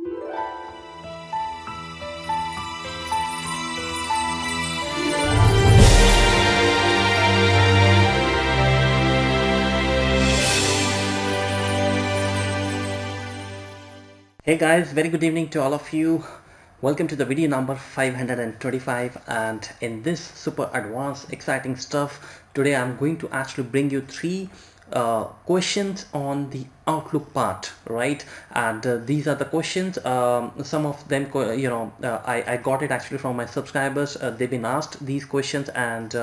Hey guys, very good evening to all of you. Welcome to the video number 525, and in this super advanced exciting stuff today I'm going to actually bring you three questions on the Outlook part, right? And these are the questions. Some of them I got it actually from my subscribers. They've been asked these questions, and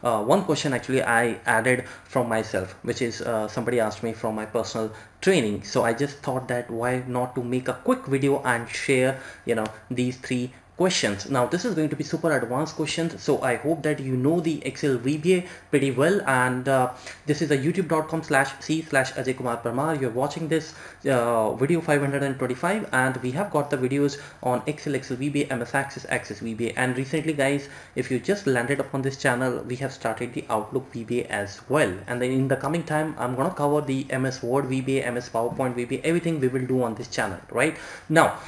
one question actually I added from myself, which is somebody asked me from my personal training. So I just thought that why not to make a quick video and share these three questions. Now this is going to be super advanced questions, so I hope that you know the Excel VBA pretty well. And this is a youtube.com/c/Ajay Kumar Parmar. You're watching this video 525, and we have got the videos on Excel VBA, MS Access VBA, and recently guys, if you just landed upon this channel, we have started the Outlook VBA as well. And then in the coming time I'm gonna cover the MS Word VBA, MS PowerPoint VBA, everything we will do on this channel. Right now,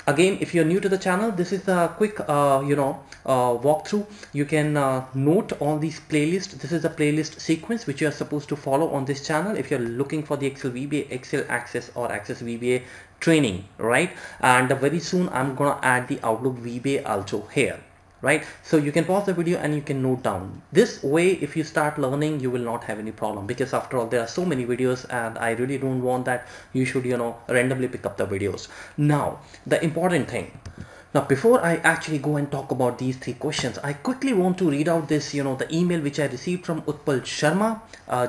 again, if you're new to the channel, this is a quick walkthrough. You can note all these playlists. This is a playlist sequence which you are supposed to follow on this channel if you're looking for the Excel VBA, Excel Access or Access VBA training, right? And very soon I'm gonna add the Outlook VBA also here, right? So you can pause the video and you can note down. This way, if you start learning, you will not have any problem, because after all there are so many videos and I really don't want that you should randomly pick up the videos. Now the important thing, now before I actually go and talk about these three questions, I quickly want to read out this the email which I received from Utpal Sharma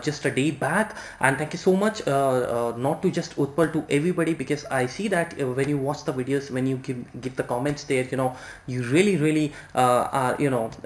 just a day back. And thank you so much, not to just Utpal, to everybody, because I see that when you watch the videos, when you give the comments there, you really are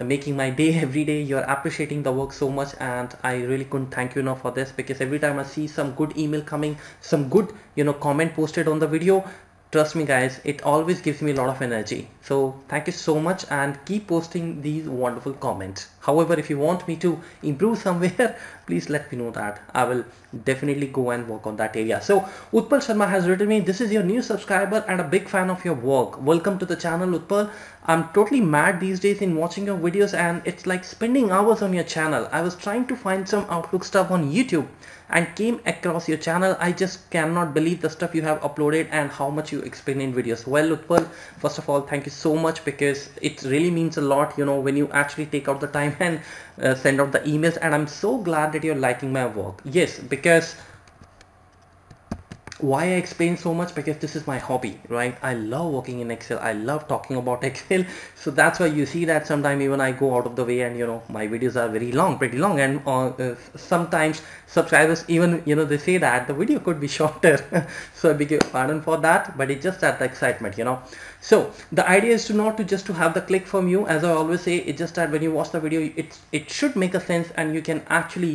making my day every day. You're appreciating the work so much, and I really couldn't thank you enough for this, because every time I see some good email coming, some good comment posted on the video, trust me guys, it always gives me a lot of energy. So thank you so much, and keep posting these wonderful comments. However, if you want me to improve somewhere, please let me know that. I will definitely go and work on that area. So Utpal Sharma has written me, this is your new subscriber and a big fan of your work. Welcome to the channel, Utpal. I'm totally mad these days in watching your videos, and it's like spending hours on your channel. I was trying to find some Outlook stuff on YouTube and came across your channel. I just cannot believe the stuff you have uploaded and how much you explain in videos. Well, Utpal, first of all, thank you so much, because it really means a lot when you actually take out the time and send out the emails, and I'm so glad that you're liking my work. Yes, because why I explain so much, because this is my hobby, right? I love working in Excel. I love talking about Excel. So that's why you see that sometimes even I go out of the way, and my videos are very long, pretty long, and sometimes subscribers even they say that the video could be shorter. So I beg your pardon for that, but it's just that the excitement, So the idea is not to have the click from you. As I always say, it's just that when you watch the video, it should make a sense, and you can actually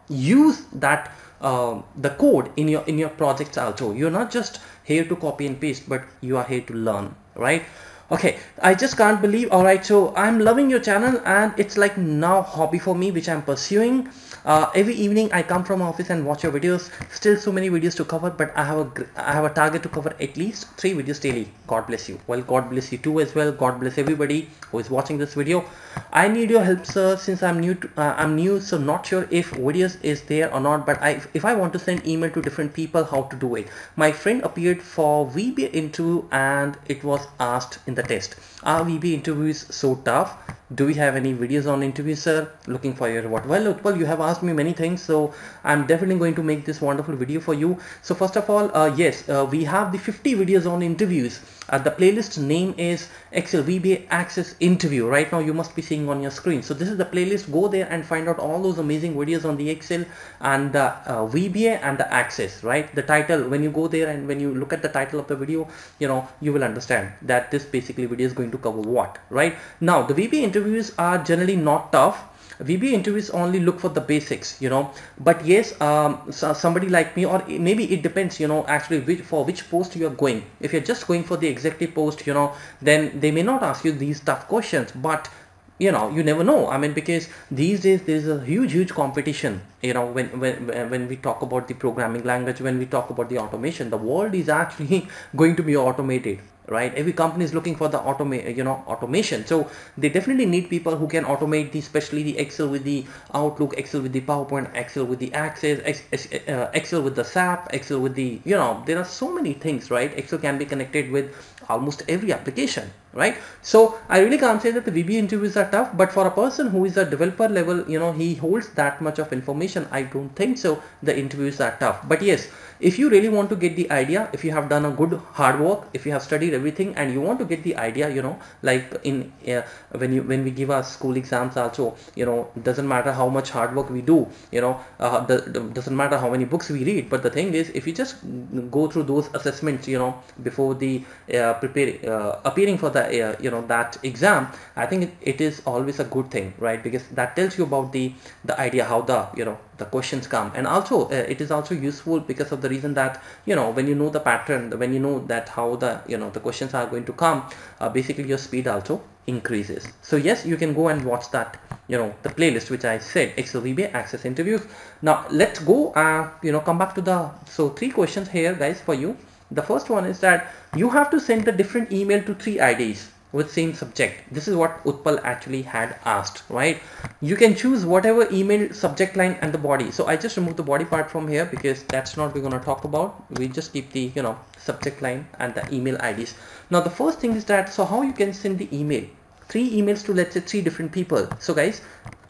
use that the code in your projects also. You're not just here to copy and paste, but you are here to learn, right? Okay, I just can't believe. All right, so I'm loving your channel, and it's like now hobby for me, which I'm pursuing. Every evening I come from office and watch your videos. Still so many videos to cover, but I have a target to cover at least 3 videos daily. God bless you. Well, God bless you too as well. God bless everybody who is watching this video. I need your help, sir, since I'm new, so not sure if videos is there or not, but if I want to send email to different people, how to do it. My friend appeared for VBA interview, and it was asked in the test, are VBA interviews so tough? Do we have any videos on interviews, sir? Looking for your reward. Well, Utpal, you have asked me many things, so I'm definitely going to make this wonderful video for you. So first of all, yes, we have the 50 videos on interviews. The playlist name is Excel VBA Access Interview. Right now you must be seeing on your screen. So this is the playlist. Go there and find out all those amazing videos on the Excel and the VBA and the Access, right? The title, when you go there and when you look at the title of the video, you will understand that this basically video is going to cover what, right? Now the VBA interviews are generally not tough. VBA interviews only look for the basics, but yes, somebody like me, or maybe it depends, actually for which post you are going. If you're just going for the executive post, then they may not ask you these tough questions, but you never know. I mean, because these days there is a huge competition you know, when we talk about the programming language, when we talk about the automation, the world is actually going to be automated, right? Every company is looking for the automation. So they definitely need people who can automate the, especially the Excel with the Outlook, Excel with the PowerPoint, Excel with the Access, Excel with the SAP, Excel with the, you know, there are so many things, right? Excel can be connected with almost every application, right? So I really can't say that the VBA interviews are tough, but for a person who is a developer level, you know, he holds that much of information, I don't think so the interviews are tough. But yes, if you really want to get the idea, if you have done a good hard work, if you have studied everything and you want to get the idea, you know, like in when we give our school exams also, you know, doesn't matter how much hard work we do, you know, doesn't matter how many books we read, but the thing is, if you just go through those assessments, you know, before the appearing for the you know, that exam, I think it is always a good thing, right? Because that tells you about the idea how the, you know, the questions come. And also it is also useful because of the reason that, you know, when you know the pattern, when you know that how the, you know, the questions are going to come, basically your speed also increases. So yes, you can go and watch that, you know, the playlist which I said, Excel VBA Access interviews. Now let's go you know, come back to the, so 3 questions here guys for you. The first one is that you have to send a different email to 3 IDs with same subject. This is what Utpal actually had asked, right? You can choose whatever email subject line and the body. So I just removed the body part from here because that's not we're going to talk about. We just keep the, you know, subject line and the email IDs. Now the first thing is that, so how you can send the email, 3 emails to, let's say, 3 different people. So guys,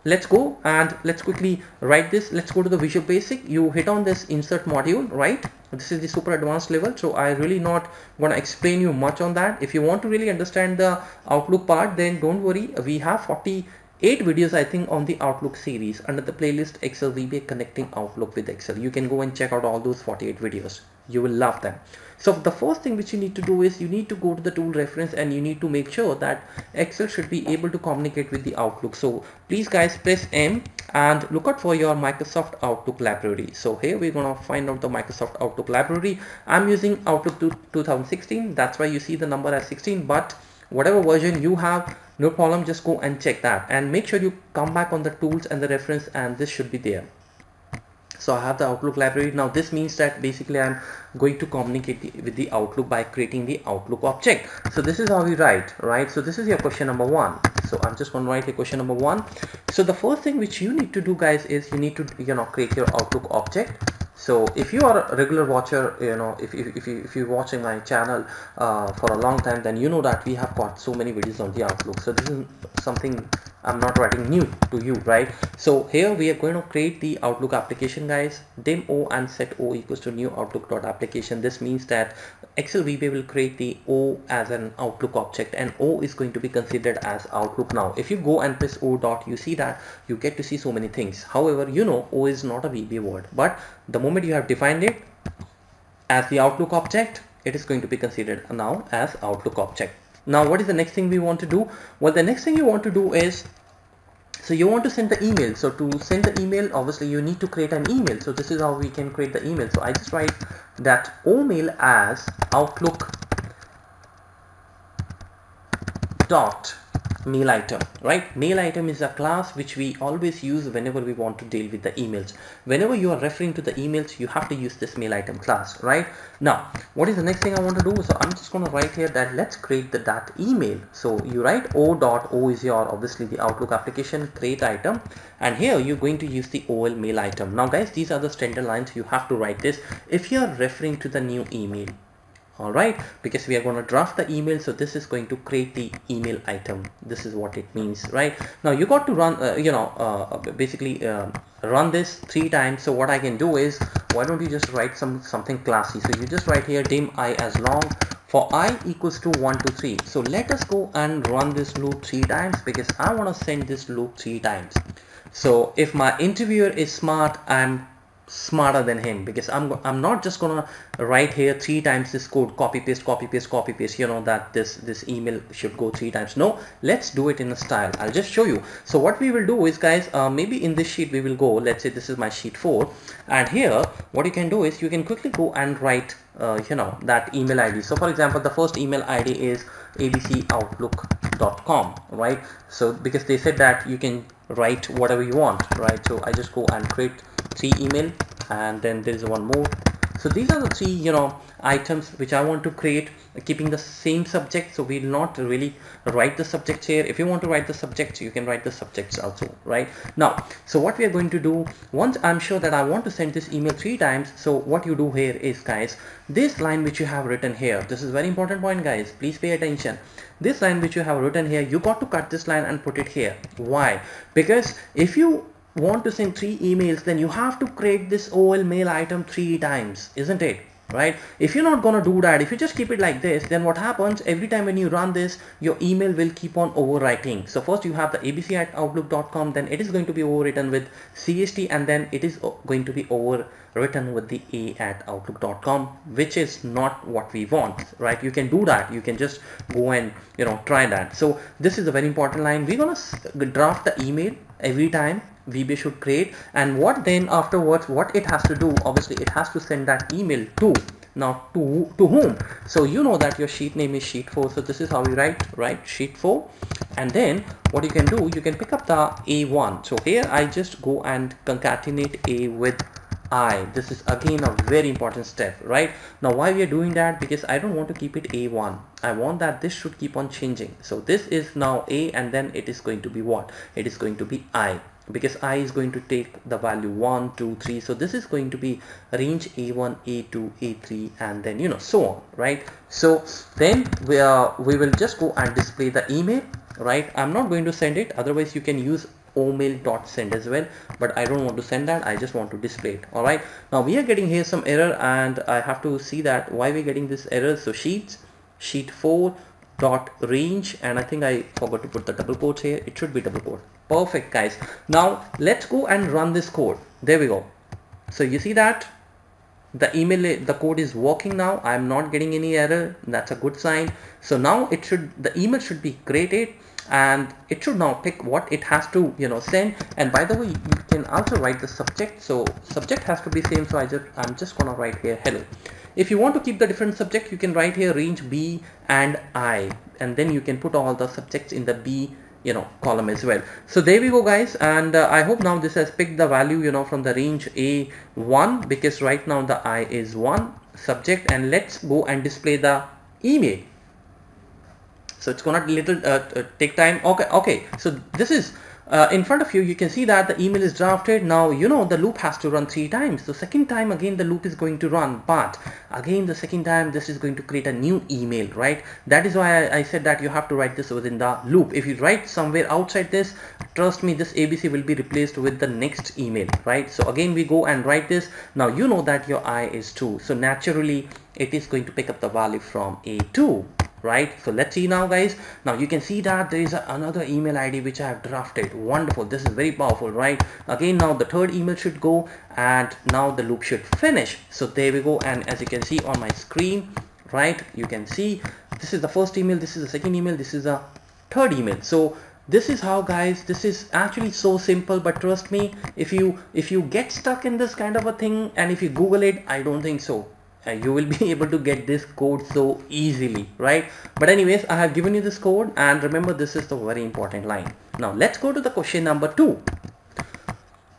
let's go and let's quickly write this. Let's go to the Visual Basic. You hit on this insert module, right? This is the super advanced level, so I really not going to explain you much on that. If you want to really understand the Outlook part, then don't worry, we have 48 videos I think on the Outlook series under the playlist Excel VBA Connecting Outlook with Excel. You can go and check out all those 48 videos. You will love them. So the first thing which you need to do is you need to go to the tool reference and you need to make sure that Excel should be able to communicate with the Outlook. So please guys, press M and look out for your Microsoft Outlook library. So here we're going to find out the Microsoft Outlook library. I'm using Outlook 2016. That's why you see the number as 16, but whatever version you have, no problem, just go and check that and make sure you come back on the tools and the reference, and this should be there. So I have the Outlook library. Now this means that basically I'm going to communicate with the Outlook by creating the Outlook object. So this is how we write, right? So this is your question number 1. So I'm just going to write your question number 1. So the first thing which you need to do guys is you need to, you know, create your Outlook object. So if you are a regular watcher, you know, if you're watching my channel for a long time, then you know that we have got so many videos on the Outlook. So this is something I'm not writing new to you, right? So here we are going to create the Outlook application guys. Dim O and set O equals to new Outlook.application. This means that Excel VBA will create the O as an Outlook object, and O is going to be considered as Outlook. Now if you go and press O dot, you see that you get to see so many things. However, you know, O is not a VBA word, but the moment you have defined it as the Outlook object, it is going to be considered now as Outlook object. Now what is the next thing we want to do? Well, the next thing you want to do is, so you want to send the email. So to send the email, obviously you need to create an email. So this is how we can create the email. So I just write that OMail as Outlook dot mail item, right? Mail item is a class which we always use whenever we want to deal with the emails. Whenever you are referring to the emails, you have to use this mail item class, right? Now what is the next thing I want to do? So I'm just going to write here that let's create the that email. So you write O dot, O is your obviously the Outlook application create item, and here you're going to use the OL mail item. Now guys, these are the standard lines. You have to write this if you are referring to the new email. All right, because we are going to draft the email, so this is going to create the email item. This is what it means, right? Now you got to run basically run this 3 times. So what I can do is, why don't you just write something classy? So you just write here dim I as long for I equals to 1 to 3. So let us go and run this loop 3 times because I want to send this loop 3 times. So if my interviewer is smart, I'm smarter than him, because I'm not just gonna write here 3 times this code, copy paste, copy paste, copy paste, you know, that this email should go 3 times. No, let's do it in a style. I'll just show you. So what we will do is guys, maybe in this sheet we will go, let's say this is my sheet 4, and here what you can do is you can quickly go and write that email ID. So for example, the first email ID is abcoutlook.com, right? So because they said that you can write whatever you want, right? So I just go and create 3 email, and then there is one more. So these are the 3 items which I want to create, keeping the same subject. So we'll not really write the subjects here. If you want to write the subjects, you can write the subjects also, right? Now, so what we are going to do, once I'm sure that I want to send this email 3 times, so what you do here is, guys, this line which you have written here, this is very important point, guys, please pay attention. This line which you have written here, you got to cut this line and put it here. Why? Because if you want to send 3 emails, then you have to create this OL mail item 3 times, isn't it? Right? If you're not gonna do that, if you just keep it like this, then what happens, every time when you run this, your email will keep on overwriting. So first you have the abc@outlook.com, then it is going to be overwritten with CST, and then it is going to be overwritten with the a@outlook.com, which is not what we want, right? You can do that, you can just go and try that. So this is a very important line. We're gonna draft the email every time VBA should create, and what then afterwards, what it has to do, obviously it has to send that email to, now to whom? So you know that your sheet name is sheet 4, so this is how we write, right? Sheet 4. And then what you can do, you can pick up the A1. So here I just go and concatenate A with I. This is again a very important step, right? Now why we are doing that? Because I don't want to keep it A1. I want that this should keep on changing. So this is now A, and then it is going to be what? It is going to be I, because I is going to take the value 1, 2, 3. So this is going to be range A1, A2, A3, and then so on, right? So then we will just go and display the email, right? I'm not going to send it, otherwise you can use omail.send as well, but I don't want to send that, I just want to display it. All right, now we are getting here some error, and I have to see that why we're getting this error. So sheet 4 dot range, and I think I forgot to put the double quotes here. It should be double quote. Perfect, guys. Now let's go and run this code. There we go. So you see that the code is working now. I'm not getting any error. That's a good sign. So now the email should be created, and it should now pick what it has to send. And by the way, you can also write the subject. So subject has to be same, so I'm just gonna write here hello. If you want to keep the different subject, you can write here range B and I, and then you can put all the subjects in the B column as well. So there we go, guys, and I hope now this has picked the value from the range A1, because right now the I is 1 subject. And let's go and display the email. So it's gonna take time. Okay, so this is in front of you. You can see that the email is drafted. Now the loop has to run 3 times. So second time again the loop is going to run, but again the second time this is going to create a new email, right? That is why I said that you have to write this within the loop. If you write somewhere outside this, trust me, this ABC will be replaced with the next email, right? So again we go and write this. Now you know that your I is 2, so naturally it is going to pick up the value from A2, right? So let's see now, guys. Now you can see that there is another email ID which I have drafted. Wonderful, this is very powerful, right? Again now the third email should go, and now the loop should finish. So there we go, and as you can see on my screen, right, you can see this is the first email, this is the second email, this is the third email. So this is how, guys, this is actually so simple, but trust me, if you get stuck in this kind of a thing, and if you Google it, I don't think so you will be able to get this code so easily, right? But anyways, I have given you this code, and remember, this is the very important line. Now let's go to the question number 2.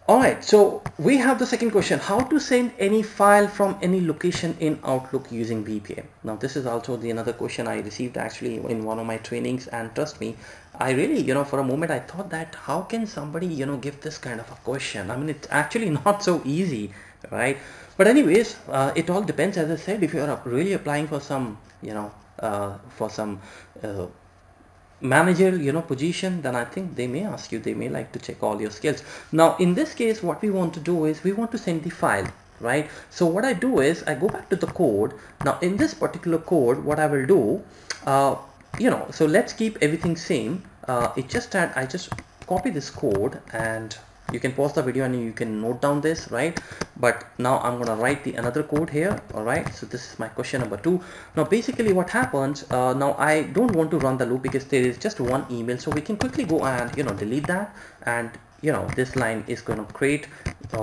Alright, so we have the second question: how to send any file from any location in Outlook using VBA. Now this is also another question I received actually in one of my trainings, and trust me, I really for a moment I thought that how can somebody give this kind of a question. I mean, it's actually not so easy, right? But anyways, it all depends. As I said, if you are really applying for some manager position, then I think they may ask you, they may like to check all your skills. Now in this case, what we want to do is we want to send the file, right? So what I do is I go back to the code. Now in this particular code, what I will do, so let's keep everything same. I just copy this code, and you can pause the video and you can note down this, right? But now I'm gonna write another code here. All right, so this is my question number 2. Now basically what happens, now I don't want to run the loop because there is just one email, so we can quickly go and delete that, and this line is going to create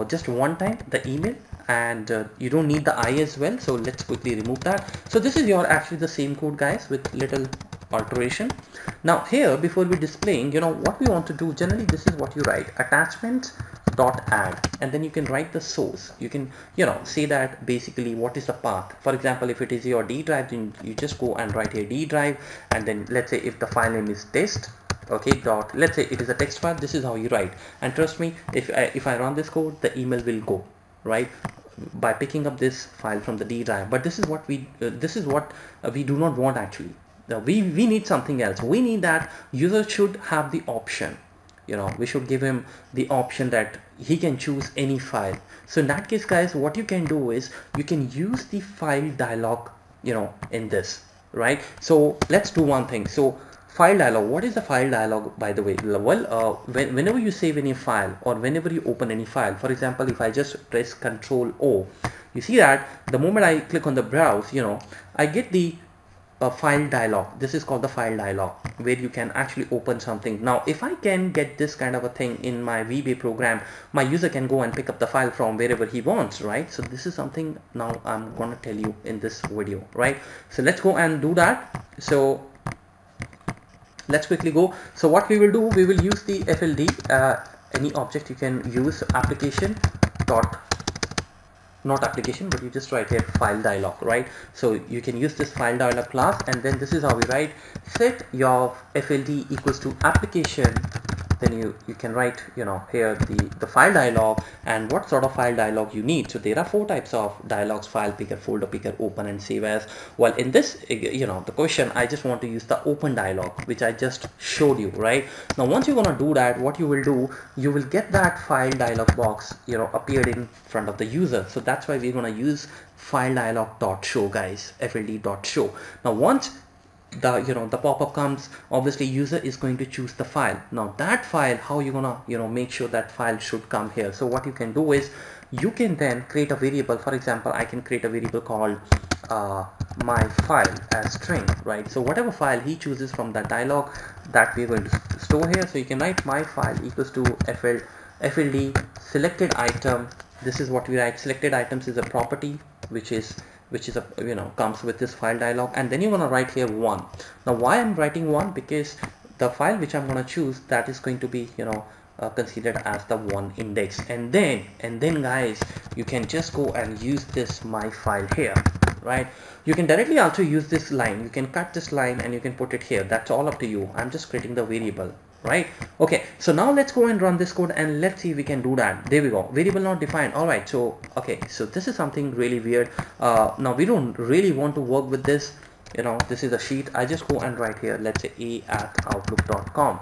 just one time the email, and you don't need the I as well, so let's quickly remove that. So this is actually the same code, guys, with little alteration. Now here, before we displaying, what we want to do, generally this is what you write: attachment dot add, and then you can write the source. You can say that basically what is the path. For example, if it is your D drive, then you just go and write here D drive, and then let's say if the file name is test, okay, dot, let's say it is a text file. This is how you write, and trust me, if I run this code, the email will go right by picking up this file from the D drive. But this is what we do not want actually. Now we need something else. We need that user should have the option, we should give him the option that he can choose any file. So in that case, guys, what you can do is you can use the file dialog in this, right? So let's do one thing. So file dialog, what is the file dialog, by the way? Well, whenever you save any file or whenever you open any file, for example, if I just press Ctrl O, you see that the moment I click on the browse, I get the file dialog. This is called the file dialog, where you can actually open something. Now if I can get this kind of a thing in my VBA program, my user can go and pick up the file from wherever he wants, right? So this is something now I'm gonna tell you in this video, right? So let's go and do that. So let's quickly go. So what we will do, we will use the FLD, any object you can use, application dot, not application, but you just write here file dialog, right? So you can use this file dialog class, and then this is how we write, set your FLD equals to application. Then you can write here the file dialog and what sort of file dialog you need. So there are 4 types of dialogs: file picker, folder picker, open, and save as. Well, in this the question, I just want to use the open dialog, which I just showed you, right? Now once you're gonna do that, what you will do, you will get that file dialog box appeared in front of the user. So that's why we're gonna use file dialog dot show, guys, FLD dot show. Now once the pop-up comes, obviously user is going to choose the file. Now that file, how you gonna make sure that file should come here? So what you can do is you can then create a variable. For example, I can create a variable called my file as string, right? So whatever file he chooses from that dialog, that we're going to store here. So you can write my file equals to FLD selected item. This is what we write. Selected items is a property which is a comes with this file dialog, and then you're gonna write here 1. Now why I'm writing 1? Because the file which I'm gonna choose, that is going to be considered as the 1 index, and then guys, you can just go and use this my file here, right? You can directly also use this line. You can cut this line and you can put it here. That's all up to you. I'm just creating the variable, right? Okay, so now let's go and run this code and let's see if we can do that. There we go, variable not defined. All right, so okay, so this is something really weird. Now we don't really want to work with this. This is a sheet. I just go and write here, let's say a@outlook.com,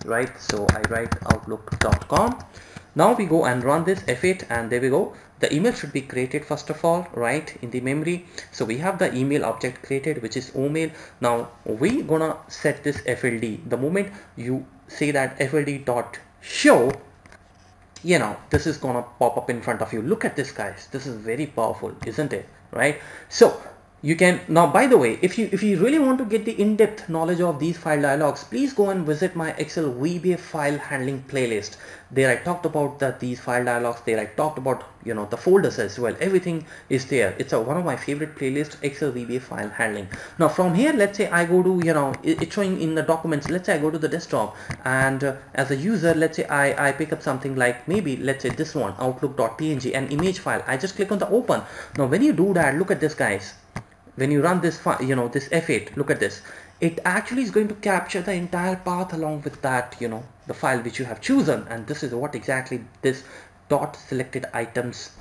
right? So I write outlook.com. Now we go and run this F8, and there we go. The email should be created first of all, right, in the memory. So we have the email object created, which is omail. Now we gonna set this FLD. The moment you say that FLD dot show, this is gonna pop up in front of you. Look at this, guys. This is very powerful, isn't it? Right? So you can now, by the way, if you really want to get the in-depth knowledge of these file dialogs, please go and visit my Excel VBA file handling playlist. There I talked about these file dialogs. There I talked about the folders as well. Everything is there. It's one of my favorite playlists, Excel VBA file handling. Now from here, let's say I go to it's showing in the documents. Let's say I go to the desktop, and as a user, let's say I pick up something like, maybe let's say this one, outlook.png, an image file. I just click on the open. Now when you do that, look at this, guys. When you run this file, this F8, look at this. It actually is going to capture the entire path along with that, the file which you have chosen. And this is what exactly this dot selected items,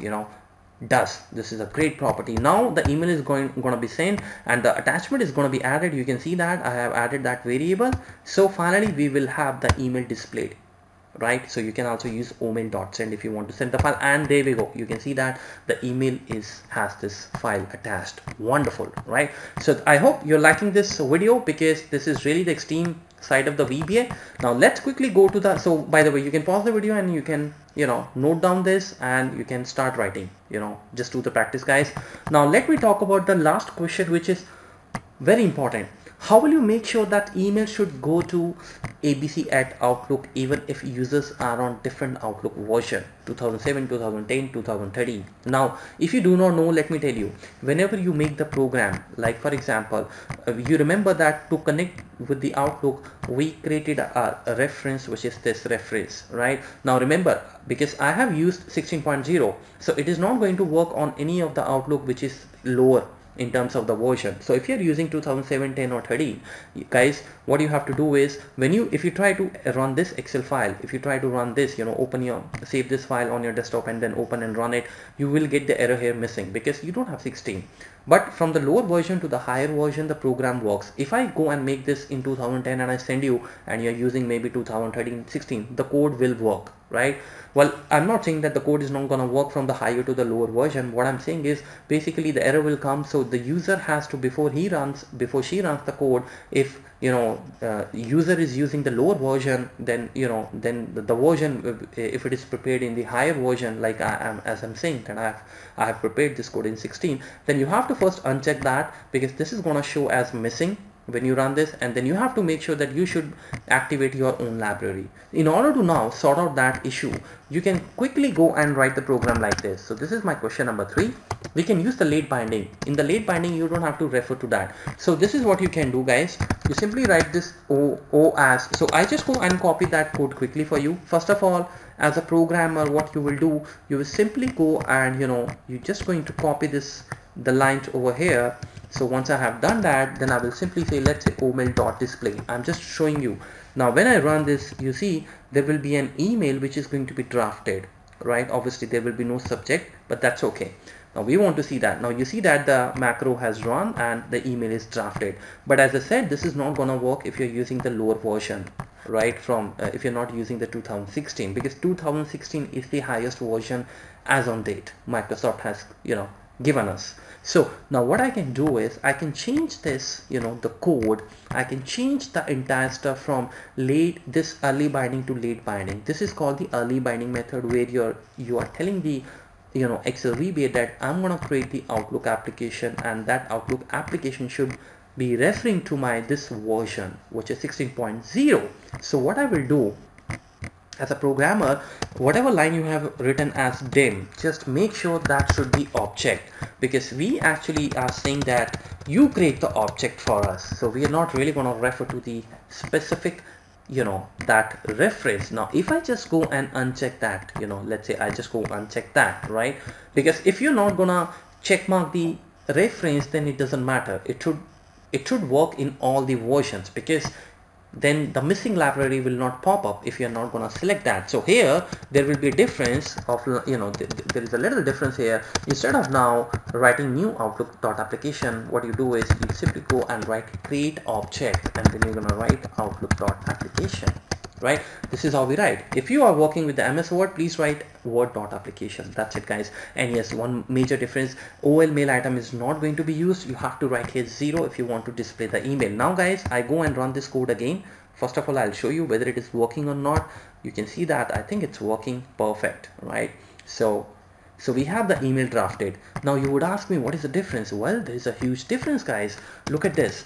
does. This is a great property. Now the email is going to be sent, and the attachment is going to be added. You can see that I have added that variable. So finally we will have the email displayed, right? So you can also use omail.send if you want to send the file, and there we go. You can see that the email has this file attached. Wonderful, right? So I hope you're liking this video, because this is really the extreme side of the VBA. Now let's quickly go to so by the way, you can pause the video and you can note down this, and you can start writing, just do the practice, guys. Now let me talk about the last question, which is very important. How will you make sure that email should go to abc@outlook even if users are on different Outlook version, 2007, 2010, 2013? Now, if you do not know, let me tell you, whenever you make the program, like for example, you remember that to connect with the Outlook, we created a reference, which is this reference, right? Now remember, because I have used 16.0, so it is not going to work on any of the Outlook which is lower in terms of the version. So if you're using 2007, 10 or 13, guys, what you have to do is, if you try to run this Excel file, if you try to run this, save this file on your desktop and then open and run it, you will get the error here missing because you don't have 16. But from the lower version to the higher version, the program works. If I go and make this in 2010 and I send you, and you're using maybe 2013, 16, the code will work, right? Well, I'm not saying that the code is not going to work from the higher to the lower version. What I'm saying is basically the error will come. So the user has to, before she runs the code, if user is using the lower version, then the version, if it is prepared in the higher version, like as I'm saying that I have prepared this code in 16, then you have to first uncheck that, because this is going to show as missing when you run this, and then you have to make sure that you should activate your own library. In order to now sort out that issue, you can quickly go and write the program like this. So this is my question number 3. We can use the late binding. In the late binding, you don't have to refer to that. So this is what you can do, guys. You simply write this O as. So I just go and copy that code quickly for you. First of all, as a programmer, what you will do, you will simply go and you're just going to copy the lines over here. So once I have done that, then I will simply say, let's say omail.display. I'm just showing you. Now when I run this, you see there will be an email which is going to be drafted, right? Obviously there will be no subject, but that's okay. Now we want to see that. Now you see that the macro has run and the email is drafted. But as I said, this is not gonna work if you're using the lower version, right? From if you're not using the 2016, because 2016 is the highest version as on date Microsoft has given us. So now what I can do is I can change this, the code. I can change the entire stuff from this early binding to late binding. This is called the early binding method, where you are telling the Excel VBA that I'm going to create the Outlook application, and that Outlook application should be referring to this version, which is 16.0. So what I will do, as a programmer, whatever line you have written as dim, just make sure that should be object, because we actually are saying that you create the object for us. So we are not really going to refer to the specific that reference. Now if I just go and uncheck that, let's say I just go uncheck that, right? Because if you're not gonna check mark the reference, then it doesn't matter. It should work in all the versions, because then the missing library will not pop up if you're not going to select that. So here there will be a difference of there is a little difference here. Instead of now writing new Outlook.application, what you do is you simply go and write create object, and then you're going to write Outlook.application, right? This is how we write. If you are working with the MS Word, please write Word.application. That's it, guys. And yes, one major difference, OL mail item is not going to be used. You have to write here 0 if you want to display the email. Now guys, I go and run this code again. First of all, I'll show you whether it is working or not. You can see that I think it's working perfect, right? So we have the email drafted. Now you would ask me, what is the difference? Well, there is a huge difference, guys. Look at this.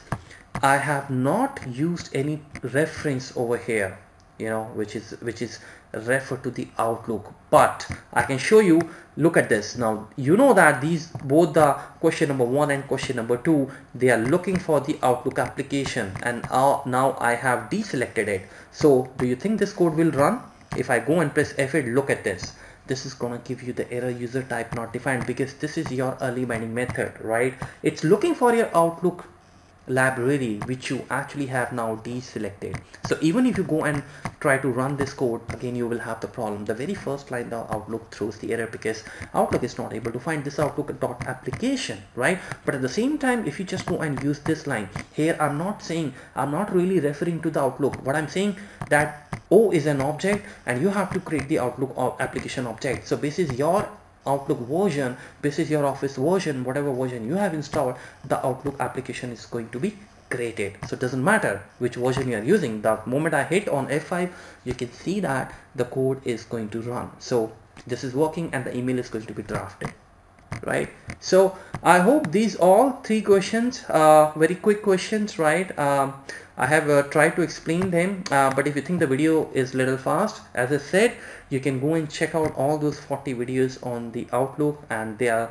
I have not used any reference over here, which is refer to the Outlook, but I can show you. Look at this. Now that these both the question number 1 and question number 2, they are looking for the Outlook application, and now I have deselected it. So do you think this code will run? If I go and press F8, look at this. This is gonna give you the error user type not defined, because this is your early binding method, right? It's looking for your Outlook library which you actually have now deselected. So even if you go and try to run this code again, you will have the problem. The very first line, the Outlook throws the error because Outlook is not able to find this Outlook.application, right? But at the same time, if you just go and use this line here, I'm not really referring to the Outlook. What I'm saying that O is an object and you have to create the Outlook application object. So this is your Outlook version, this is your Office version, whatever version you have installed, the Outlook application is going to be created. So it doesn't matter which version you are using. The moment I hit on F5, you can see that the code is going to run. So this is working and the email is going to be drafted. right? So I hope these all three questions, very quick questions, right? I have tried to explain them, but if you think the video is little fast, as I said, you can go and check out all those 40 videos on the Outlook, and there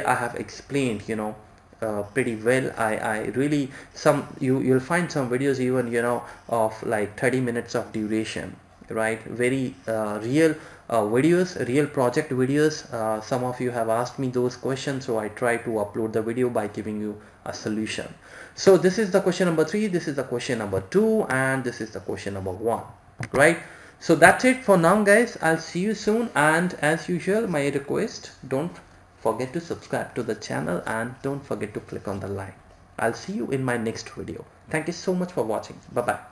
I have explained, you know, pretty well. I really, you'll find some videos even, you know, of like 30 minutes of duration, right? Very real videos, real project videos. Some of you have asked me those questions, so I try to upload the video by giving you a solution. So this is the question number 3, this is the question number 2, and this is the question number 1, right? So that's it for now, guys. I'll see you soon, and as usual, my request, don't forget to subscribe to the channel and don't forget to click on the like. I'll see you in my next video. Thank you so much for watching. Bye bye.